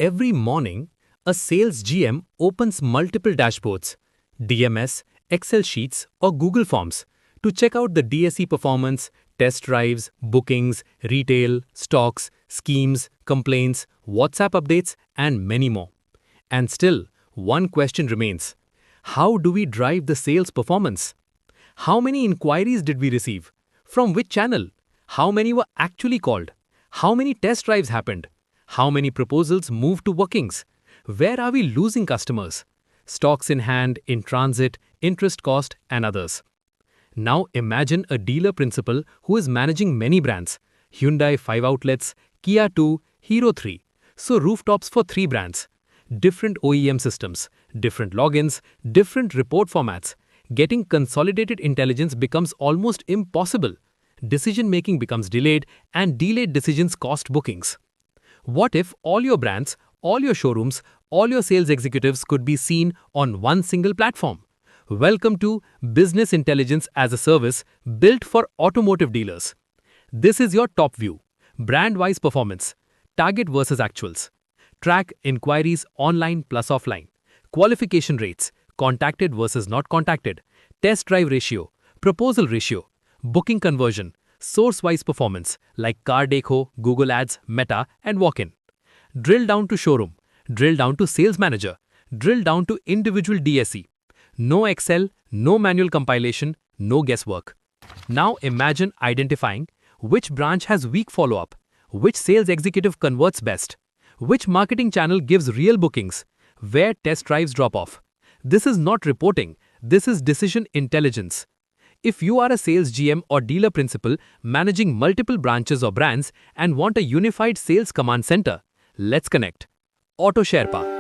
Every morning, a sales GM opens multiple dashboards, DMS, Excel sheets, or Google Forms to check out the DSE performance, test drives, bookings, retail, stocks, schemes, complaints, WhatsApp updates, and many more. And still, one question remains. How do we drive the sales performance? How many inquiries did we receive? From which channel? How many were actually called? How many test drives happened? How many proposals moved to workings? Where are we losing customers? Stocks in hand, in transit, interest cost, and others. Now imagine a dealer principal who is managing many brands. Hyundai 5 outlets, Kia 2, Hero 3. So rooftops for 3 brands. Different OEM systems, different logins, different report formats. Getting consolidated intelligence becomes almost impossible. Decision-making becomes delayed, and delayed decisions cost bookings. What if all your brands, all your showrooms, all your sales executives could be seen on one single platform? Welcome to Business Intelligence as a Service built for automotive dealers. This is your top view. Brand-wise performance, target versus actuals. Track inquiries online plus offline. Qualification rates, contacted versus not contacted. Test drive ratio, proposal ratio. Booking conversion, source-wise performance like Car Dekho, Google Ads, Meta, and walk-in. Drill down to showroom, drill down to sales manager, drill down to individual DSE. No Excel, no manual compilation, no guesswork. Now imagine identifying which branch has weak follow-up, which sales executive converts best, which marketing channel gives real bookings, where test drives drop off. This is not reporting, this is decision intelligence. If you are a sales GM or dealer principal managing multiple branches or brands and want a unified sales command center, let's connect. AUTOSherpa.